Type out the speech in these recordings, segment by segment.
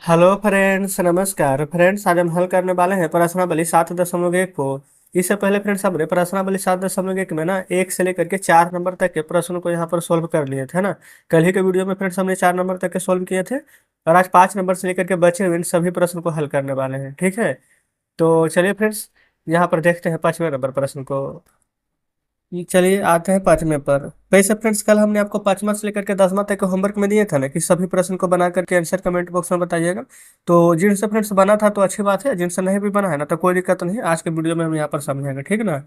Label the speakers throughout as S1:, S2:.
S1: Hello friends, नमस्कार friends. आज हम हल करने वाले हैं प्रश्नावली 7.1 को। इससे पहले फ्रेंड्स हमने प्रश्नावली 7.1 में ना 1 से लेकर के 4 नंबर तक के प्रश्न को यहाँ पर सोल्व कर लिए थे ना। कल ही के वीडियो में फ्रेंड्स हमने 4 नंबर तक के सोल्व किए थे और आज 5 नंबर से लेकर के बचे हुए इन सभी प्रश्न को हल करने वाले हैं। ठीक है, तो चलिए फ्रेंड्स यहाँ पर देखते हैं 5वें नंबर प्रश्न को। चलिए आते हैं 5वें पर। वैसे फ्रेंड्स कल हमने आपको 5वां से लेकर के 10वां तक के होमवर्क में दिए था ना कि सभी प्रश्न को बना करके आंसर कमेंट बॉक्स में बताइएगा। तो जिनसे फ्रेंड्स बना था तो अच्छी बात है, जिनसे नहीं भी बना है ना तो कोई दिक्कत नहीं है। आज के वीडियो में हम यहाँ पर समझेंगे, ठीक है ना।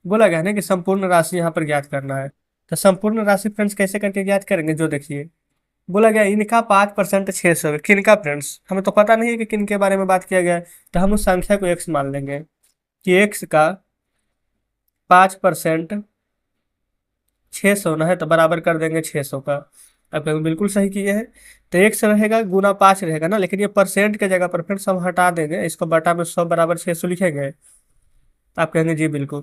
S1: बोला गया है ना कि संपूर्ण राशि यहाँ पर ज्ञात करना है। तो संपूर्ण राशि फ्रेंड्स कैसे करके ज्ञात करेंगे, जो देखिए बोला गया इनका 5% 600। किनका फ्रेंड्स, हमें तो पता नहीं है कि किन के बारे में बात किया गया है। तो हम उस संख्या को एक्स मान लेंगे कि एक्स का 5% 600 ना है तो बराबर कर देंगे 600 का। अब बिल्कुल सही किए हैं। तो एक से रहेगा गुना 5 रहेगा ना, लेकिन ये परसेंट के जगह पर फिर हम हटा देंगे, इसको बटा में 100 बराबर 600 लिखेंगे। आप कहेंगे जी बिल्कुल।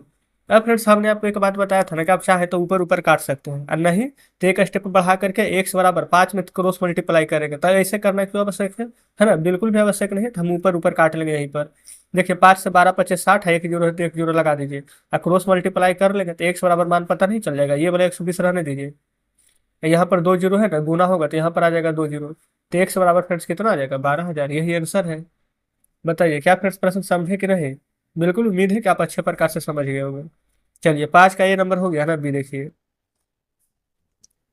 S1: अब फ्रेंड्स हमने आपको एक बात बताया था ना कि आप चाहे तो ऊपर ऊपर काट सकते हैं और नहीं तो एक स्टेप बढ़ा करके एक्स बराबर 5 में क्रॉस मल्टीप्लाई करेंगे। तो ऐसे करना क्यों आवश्यक है ना, बिल्कुल भी आवश्यक नहीं है। तो हम ऊपर ऊपर काट लेंगे यहीं पर। देखिए 5 से 12 25 60 है, 1 जीरो है तो 1 जीरो लगा दीजिए और क्रॉस मल्टीप्लाई कर लेंगे तो एक्स बराबर मान पता नहीं चल जाएगा। ये वाला 120 रहने दीजिए। यहाँ पर 2 जीरो है ना, गुना होगा तो यहाँ पर आ जाएगा 2 जीरो। तो एक्स बराबर फ्रेंड्स कितना आ जाएगा, 12,000। यही आंसर है। बताइए क्या फ्रेंड्स प्रश्न समझे कि नहीं। बिल्कुल उम्मीद है कि आप अच्छे प्रकार से समझ गए होंगे। चलिए 5 का ये नंबर हो गया ना, बी देखिए।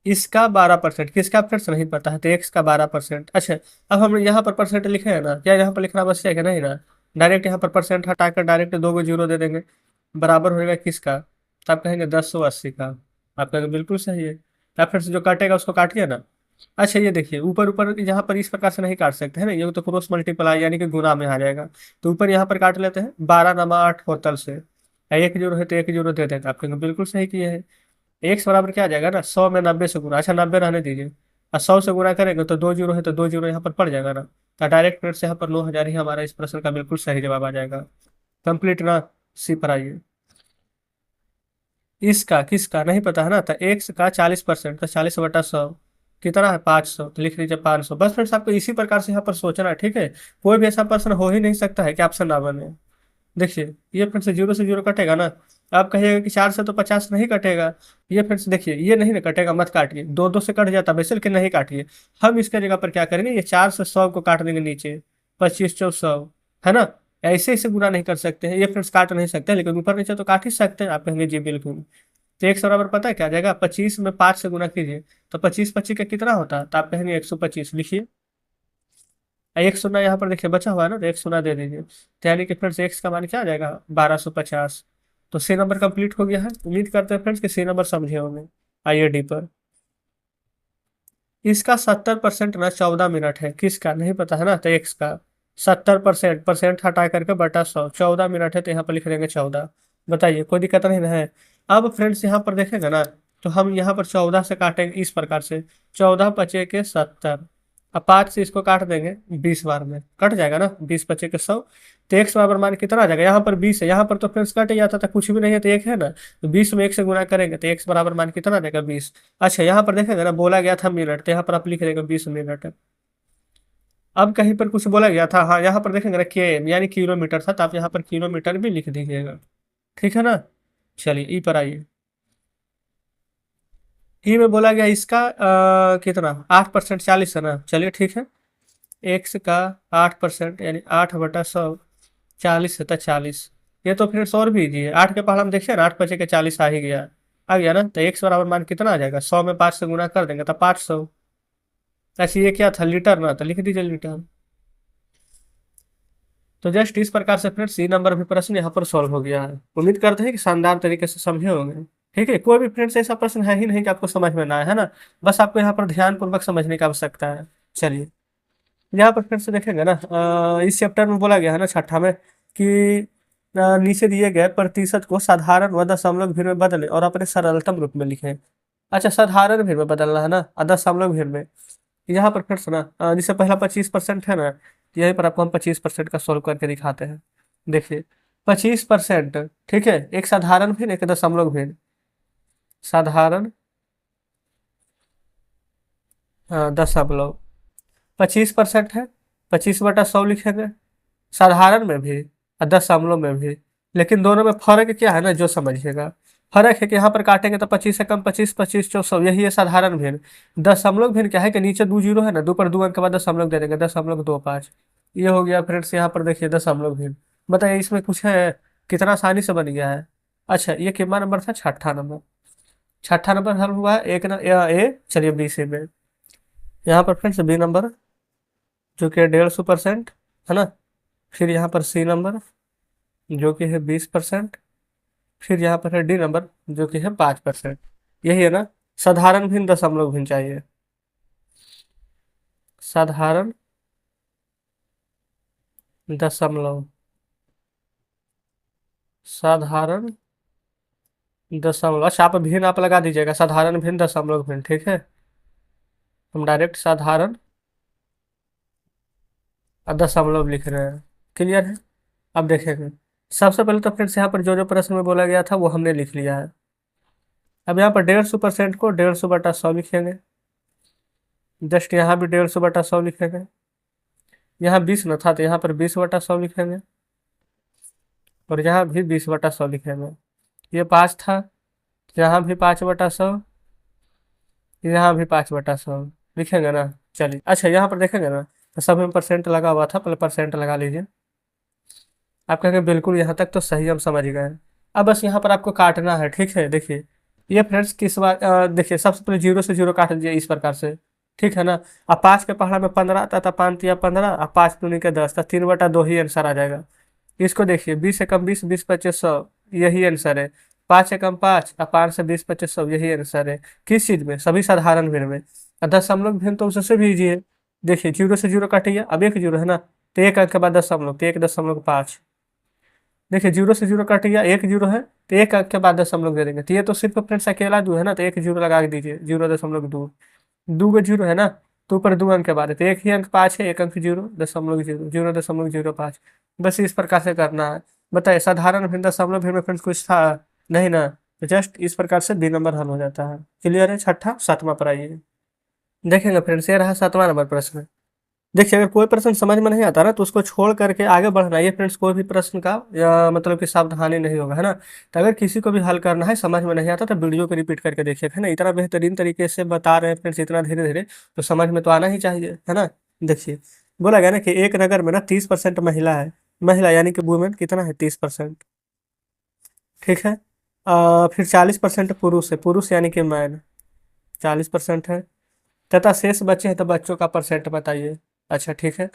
S1: इसका 12%, किसका फ्रेंड्स नहीं पता है, तो एक्स का 12%। अच्छा, अब हम यहाँ पर परसेंट लिखे हैं ना, क्या यहाँ पर लिखना आवश्यक है, नहीं ना। डायरेक्ट यहाँ पर परसेंट हटाकर डायरेक्ट 2 को जीरो दे देंगे। बराबर हो जाएगा किसका, तो आप कहेंगे 1080 का। आप कहेंगे बिल्कुल सही है। या फिर से जो काटेगा उसको काटिए ना। अच्छा ये देखिए ऊपर ऊपर यहाँ पर इस प्रकार से नहीं काट सकते हैं ना, ये तो क्रॉस मल्टीप्लाई यानी कि गुना में आ जाएगा। तो ऊपर यहाँ पर काट लेते हैं, 12 नमा 8 होतल से। 1 जीरो है तो 1 जीरो दे देते हैं। आप कहेंगे बिल्कुल सही किए हैं। एक्स बराबर क्या आ जाएगा ना, 100 में 90 से गुना। अच्छा 90 रहने दीजिए और 100 से गुना करेंगे तो 2 जीरो है तो 2 जीरो यहाँ पर पड़ जाएगा ना। तो डायरेक्ट रेट से यहाँ पर 9,000 ही हमारा इस प्रश्न का बिल्कुल सही जवाब आ जाएगा। कंप्लीट ना। सी पर आइए। इसका किसका नहीं पता है ना, तो एक्स का 40%, तो 40/100 कितना है 500। तो लिख लीजिए 500। बस फ्रेंड्स आपको इसी प्रकार से यहाँ पर सोचना है, ठीक है। कोई भी ऐसा प्रश्न हो ही नहीं सकता है कि ऑप्शन ना बने। देखिए ये फिर से जीरो कटेगा ना। आप कहिएगा कि 4 से तो 50 नहीं कटेगा। ये फिर से देखिए ये नहीं ना कटेगा, मत काटिए। 2 2 से कट जाता वैसे, लेकिन नहीं काटिए। हम इसके जगह पर क्या करेंगे, ये 4 से 100 को काट देंगे नीचे। 25 चौ 100 है ना। ऐसे ऐसे गुना नहीं कर सकते हैं, ये फ्रेंड्स काट नहीं सकते, लेकिन ऊपर नीचे तो काट ही सकते हैं। आप कहेंगे जी बिल्कुल। तो एक सौ बराबर पता है क्या आ जाएगा, 25 में 5 से गुना कीजिए। तो 25 25 का कितना होता है, तो आप कहेंगे 125 लिखिए। एक शून्य यहाँ पर देखिए बचा हुआ है ना, तो एक शून्य दे दीजिए। तो यानी कि फ्रेंड्स एक्स का मान क्या आ जाएगा, 1250। तो सी नंबर कंप्लीट हो गया है। उम्मीद करते हैं फ्रेंड्स कि सी नंबर समझे होंगे। आइए डी पर। इसका 70% ना 14 मिनट है, किसका नहीं पता है ना, तो एक्स का 70%, परसेंट हटा करके बटा 100, 14 मिनट है तो यहाँ पर लिख देंगे 14। बताइए कोई दिक्कत नहीं ना है। अब फ्रेंड्स यहाँ पर देखेंगे ना, तो हम यहाँ पर 14 से काटेंगे इस प्रकार से। 14 पचे के 70। अब 5 से इसको काट देंगे 20 बार में, कट जाएगा ना। 20 पचे के 100। तो एक्स बराबर मान कितना आ जाएगा, यहाँ पर 20 है, यहाँ पर तो फ्रेंड्स कट ही जाता था, कुछ भी नहीं है तो एक है ना। तो 20 में 1 से गुना करेंगे तो एक्स बराबर मान कितना आ जाएगा, 20। अच्छा यहाँ पर देखेंगे ना, बोला गया था मिनट, तो यहाँ पर आप लिख देंगे 20 मिनट। अब कहीं पर कुछ बोला गया था, हाँ यहाँ पर देखेंगे ना के यानी किलोमीटर था, तो आप यहाँ पर किलोमीटर भी लिख दीजिएगा, ठीक है ना। चलिए ई पर आइए। ई में बोला गया इसका कितना 8%, 40 है ना। चलिए ठीक है। एक्स का 8% यानी 8/100, 40 है तो 40। ये तो फिर 100 भी कीजिए, 8 के पहाड़ हम देखिए ना, 8 बचे के 40 आ ही गया। आ गया ना, तो एक्स बराबर मान कितना आ जाएगा, 100 में 5 से गुना कर देंगे तो 500। ऐसे ये क्या था लीटर ना, तो लिख दीजिए लीटर। तो जस्ट इस प्रकार से फ्रेंड्स सी नंबर भी प्रश्न यहाँ पर सॉल्व हो गया है। उम्मीद करते हैं कि शानदार तरीके से समझे होंगे। ठीक है, कोई भी फ्रेंड्स ऐसा प्रश्न है ही नहीं कि आपको समझ में ना आए, है ना। बस आपको यहाँ पर ध्यान पूर्वक समझने की आवश्यकता है। चलिए यहाँ पर फिर से देखेंगे ना, इस चैप्टर में बोला गया है ना छठा में कि नीचे दिए गए प्रतिशत को साधारण व दशमलव भिन्न में बदलें और अपने सरलतम रूप में लिखें। अच्छा साधारण भिन्न में बदलना है ना, और दशमलव भिन्न में। यहाँ पर फिर से ना जैसे पहला 25% है ना, तो यहीं पर आपको हम 25% का सोल्व करके दिखाते हैं। देखिए 25%, ठीक है, एक साधारण भिन्न एक दशमलव भिन्न। साधारण दशमलव 25% है, 25/100 लिखेंगे, साधारण में भी और दशमलव में भी। लेकिन दोनों में फर्क क्या है ना, जो समझिएगा। फर्क है कि यहाँ पर काटेंगे तो 25 से कम 25, 25 चौक 100, यही है साधारण भिन्न। दशमलव भिन्न क्या है कि नीचे 2 जीरो है ना, 2 पर 2 अंक के बाद दशमलव दे देंगे, 0.25। ये हो गया फ्रेंड्स, यहाँ पर देखिए दशमलव भिन्न। बताइए इसमें कुछ है, कितना आसानी से बन गया है। अच्छा, ये कितना नंबर था, छठा नंबर। छठा नंबर हल हुआ है, एक न, ए चलिए बी से में। यहाँ पर फ्रेंड्स बी नंबर जो कि 150% है ना। फिर यहाँ पर सी नंबर जो कि है 20%। फिर यहाँ पर है डी नंबर जो कि है 5%। यही है ना। साधारण भिन्न दशमलव भिन्न चाहिए। साधारण दशमलव, साधारण दशमलव। अच्छा, आप भिन्न आप लगा दीजिएगा, साधारण भिन्न दशमलव भिन्न, ठीक है। हम डायरेक्ट साधारण और दशमलव लिख रहे हैं। क्लियर है। अब देखेंगे, सबसे पहले तो फ्रेंड्स यहाँ पर जो जो प्रश्न में बोला गया था वो हमने लिख लिया है। अब यहाँ पर 150% को 150/100 लिखेंगे। जस्ट यहाँ भी 150/100 लिखेंगे। यहाँ 20 न था तो यहाँ पर 20/100 लिखेंगे। और यहाँ भी 20/100 लिखेंगे। ये 5 था, यहाँ भी 5/100, यहाँ भी 5/100 लिखेंगे ना। चलिए, अच्छा यहाँ पर देखेंगे ना, तो सब में परसेंट लगा हुआ था, पहले परसेंट लगा लीजिए। आप कहेंगे बिल्कुल यहाँ तक तो सही, हम समझ गए। अब बस यहाँ पर आपको काटना है, ठीक है। देखिए ये फ्रेंड्स किस बार, देखिए सबसे पहले 0 से 0 काट दीजिए इस प्रकार से, ठीक है ना। अब 5 के पहाड़ा में 15 आता था, 5 या 15, अब 5 दूनी के 10 था, 3/2 ही आंसर आ जाएगा। इसको देखिए, 20 से कम 20, 20 25 100, यही आंसर है। 5 से कम 5 और 5 से 20 25 100, यही आंसर है। किस चीज में, सभी साधारण भिन्न में। और दशमलव भिन्न तो उससे भी इजी है। देखिए 0 से 0 काटिए, अब एक 0 है ना, तो एक अंक के बाद दशमलव, तो 1.5। देखिए 0 से 0 कट गया, एक 0 है तो एक अंक के बाद दशमलव दे देंगे। तो ये तो सिर्फ फ्रेंड्स अकेला 2 है ना, तो एक 0 लगा के दीजिए, 0.2। 2 का 0 है ना, तो ऊपर 2 अंक के बाद है, तो एक ही अंक 5 है, एक अंक 0.0, 0.05। बस इस प्रकार से करना है। बताइए साधारण भिन्न दशमलव भिन्न में फ्रेंड्स कुछ था नहीं ना, तो जस्ट इस प्रकार से बी नंबर हल हो जाता है। क्लियर है। छठा सातवां पर आइए, देखेंगे फ्रेंड्स, ये रहा सातवां नंबर प्रश्न। देखिए अगर कोई प्रश्न समझ में नहीं आता ना, तो उसको छोड़ करके आगे बढ़ना, ये फ्रेंड्स कोई भी प्रश्न का मतलब कि सावधानी नहीं होगा, है ना। तो अगर किसी को भी हल करना है, समझ में नहीं आता, तो वीडियो को रिपीट करके देखिए, है ना। इतना बेहतरीन तरीके से बता रहे हैं फ्रेंड्स, इतना धीरे धीरे, तो समझ में तो आना ही चाहिए, है ना। देखिए बोला गया ना कि एक नगर में ना 30% महिला है। महिला यानी कि वुमेन कितना है, 30%, ठीक है। फिर 40% पुरुष है, पुरुष यानी कि मैन 40% है। तथा शेष बचे हैं, तो बच्चों का परसेंट बताइए। अच्छा ठीक है।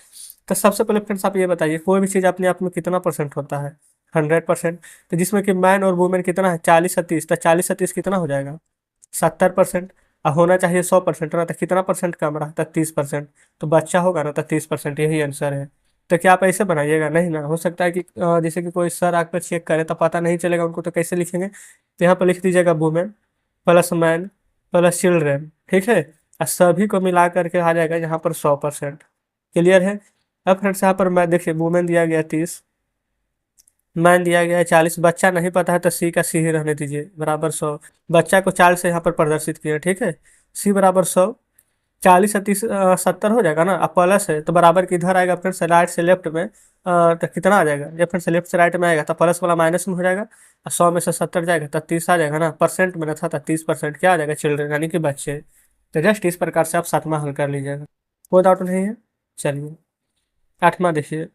S1: तो सबसे पहले फ्रेंड्स आप ये बताइए, कोई भी चीज़ अपने आप में कितना परसेंट होता है, 100%। तो जिसमें कि मैन और वुमेन कितना है, 40 और 30, तो 40 और 30 कितना हो जाएगा, 70%। और होना चाहिए 100% ना, तो कितना परसेंट कम रहा था, 30%। तो बच्चा होगा ना, तो 30%, यही आंसर है। तो क्या आप ऐसे बनाइएगा, नहीं ना। हो सकता है कि जैसे कि कोई सर आकर चेक करे तो पता नहीं चलेगा उनको, तो कैसे लिखेंगे, तो यहाँ पर लिख दीजिएगा women plus man plus children, ठीक है। और सभी को मिला करके आ जाएगा यहाँ पर 100%। क्लियर है। अब फ्रेंड्स यहाँ पर मैं देखिए, वुमेन दिया गया 30, मैन दिया गया है 40, बच्चा नहीं पता है तो सी का सी ही रहने दीजिए, बराबर 100। बच्चा को 40 से यहाँ पर प्रदर्शित किया, ठीक है। सी बराबर 100, 40 और 30 70 हो जाएगा ना। अब प्लस है तो बराबर की इधर आएगा फ्रेंड्स, राइट से लेफ्ट में, तो कितना आ जाएगा, जब फ्रेंड्स लेफ्ट से राइट में आएगा तो प्लस वाला माइनस में हो जाएगा, और 100 में से 70 जाएगा तो 30 आ जाएगा ना। परसेंट में था तो 30% क्या आ जाएगा, चिल्ड्रेन यानी कि बच्चे। तो जस्ट इस प्रकार से आप सातवां हल कर लीजिएगा, कोई डाउट नहीं है। चलिए आठवां देखिए।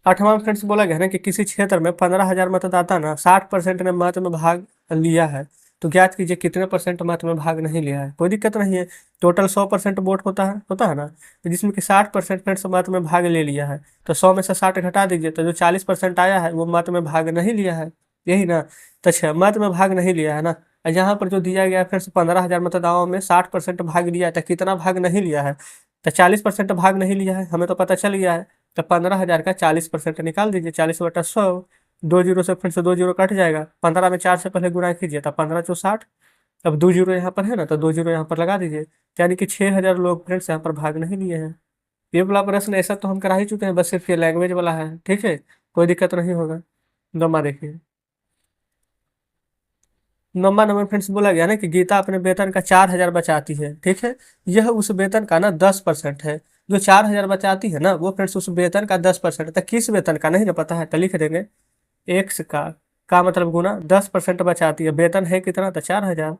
S1: आठवां फ्रेंड्स बोला गया ना कि किसी क्षेत्र में 15,000 मतदाता ना 60% ने मत में भाग लिया है, तो ज्ञात कीजिए कितने परसेंट मत में भाग नहीं लिया है। कोई दिक्कत नहीं है, टोटल 100% वोट होता है ना, तो जिसमें कि 60% फ्रेंड्स मत में भाग ले लिया है, तो 100 में से 60 घटा दीजिए, तो जो 40% आया है वो मत में भाग नहीं लिया है, यही ना। तो अच्छा, मत में भाग नहीं लिया है ना। और यहाँ पर जो दिया गया है फ्रेंड्स, 15,000 मतदाताओं में 60% भाग लिया है, तो कितना भाग नहीं लिया है, तो 40% भाग नहीं लिया है, हमें तो पता चल गया है। तो 15,000 का 40% निकाल दीजिए, 40/100। 2 जीरो से फिर से 2 जीरो कट जाएगा, 15 में 4 से पहले गुणा कीजिए, तो 15×4 60। अब 2 जीरो यहाँ पर है ना, तो 2 जीरो यहाँ पर लगा दीजिए, यानी कि 6,000 लोग फ्रेंड्स यहाँ पर भाग नहीं लिए हैं। ये वाला प्रश्न ऐसा तो हम करा ही चुके हैं, बस सिर्फ ये लैंग्वेज वाला है, ठीक है। कोई दिक्कत नहीं होगा। दमा देखिए, 9वां नंबर फ्रेंड्स बोला गया ना कि गीता अपने वेतन का 4,000 बचाती है, ठीक है। यह उस वेतन का ना 10% है। जो 4,000 बचाती है ना वो फ्रेंड्स उस वेतन का 10% है। तो किस वेतन का नहीं ना पता है तो लिख देंगे एक्स का मतलब गुना 10% बचाती है। वेतन है कितना तो 4,000।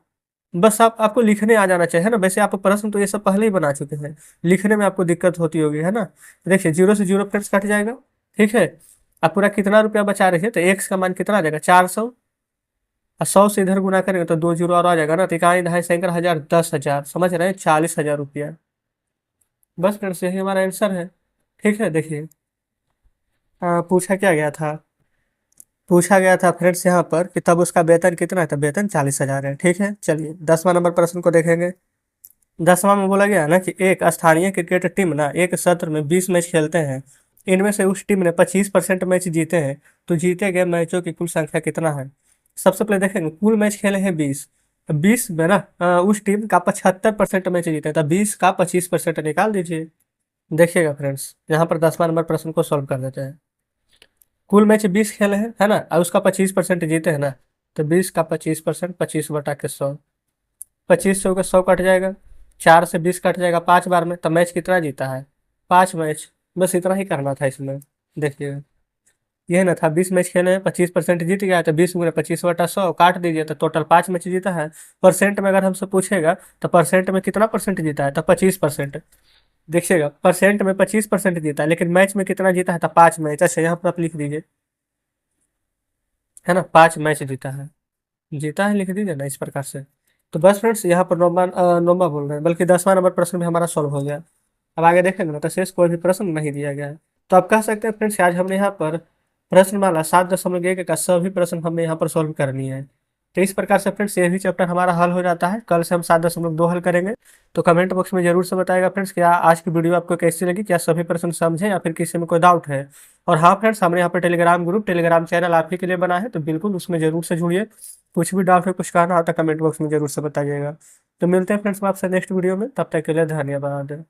S1: बस आपको लिखने आ जाना चाहिए, है ना। वैसे आप प्रश्न तो ये सब पहले ही बना चुके हैं, लिखने में आपको दिक्कत होती होगी, है ना। देखिए जीरो से जीरो फ्रेंड्स कट जाएगा, ठीक है। आप पूरा कितना रुपया बचा रहे थे तो एक्स का मान कितना आ जाएगा 400। और 100 से इधर गुना करेंगे तो 2 जीरो और आ जाएगा ना। तो इकाई दहाई सैकड़ा हजार 10,000, समझ रहे हैं, 40,000 रुपया। बस फ्रेंड्स यही हमारा आंसर है, ठीक है। देखिए पूछा क्या गया था, पूछा गया था फ्रेंड्स यहाँ पर कि तब उसका वेतन कितना है, तो वेतन 40,000 है, ठीक है। चलिए 10वां नंबर प्रश्न को देखेंगे। 10वां में बोला गया है ना कि एक स्थानीय क्रिकेट टीम ना एक सत्र में 20 मैच खेलते हैं। इनमें से उस टीम ने 25% मैच जीते हैं। तो जीते गए मैचों की कुल संख्या कितना है। सबसे पहले देखेंगे कुल मैच खेले हैं 20। 20 में ना उस टीम का 75% मैच जीते हैं, तो 20 का 25% निकाल दीजिए। देखिएगा फ्रेंड्स यहाँ पर 10वां नंबर प्रश्न को सॉल्व कर देते हैं। कुल मैच 20 खेले हैं, है ना, और उसका 25% जीते हैं ना। तो 20 का 25%, 25/100। 25 से 100 कट जाएगा, 4 से 20 कट जाएगा 5 बार में। तो मैच कितना जीता है, 5 मैच। बस इतना ही करना था इसमें। देखिए ये ना था, 20 मैच खेले हैं, 25% जीत गया, तो 20 × 25/100 काट दीजिए तो टोटल 5 मैच जीता है। परसेंट में अगर हमसे पूछेगा तो परसेंट में कितना परसेंट जीता है, तो 25%। देखिएगा परसेंट में 25% जीता है, लेकिन मैच में कितना जीता है, तो 5 मैच। अच्छा यहाँ पर आप लिख दीजिए, है ना, 5 मैच जीता है। जीता है लिख दीजिए ना इस प्रकार से। तो बस फ्रेंड्स यहाँ पर नौमा बोल रहे हैं, बल्कि 10वां नंबर प्रश्न भी हमारा सॉल्व हो गया। अब आगे देखेंगे ना तो शेष कोई भी प्रश्न नहीं दिया गया है। तो आप कह सकते हैं फ्रेंड्स आज हमने यहाँ पर प्रश्नमाला 7.1 का सभी प्रश्न हमने यहाँ पर सॉल्व कर लिए हैं। तो इस प्रकार से फ्रेंड्स ये भी चैप्टर हमारा हल हो जाता है। कल से हम 7.2 हल करेंगे। तो कमेंट बॉक्स में जरूर से बताएगा फ्रेंड्स क्या आज की वीडियो आपको कैसी लगी, क्या सभी प्रश्न समझे या फिर किसी में कोई डाउट है। और हाँ फ्रेंड्स हमने यहाँ पर टेलीग्राम ग्रुप, टेलीग्राम चैनल आप ही के लिए बना है, तो बिल्कुल उसमें जरूर से जुड़िए। कुछ भी डाउट है, कुछ कहना हो तो कमेंट बॉक्स में जरूर से बताइएगा। तो मिलते हैं फ्रेंड्स आपसे नेक्स्ट वीडियो में, तब तक के लिए धन्यवाद।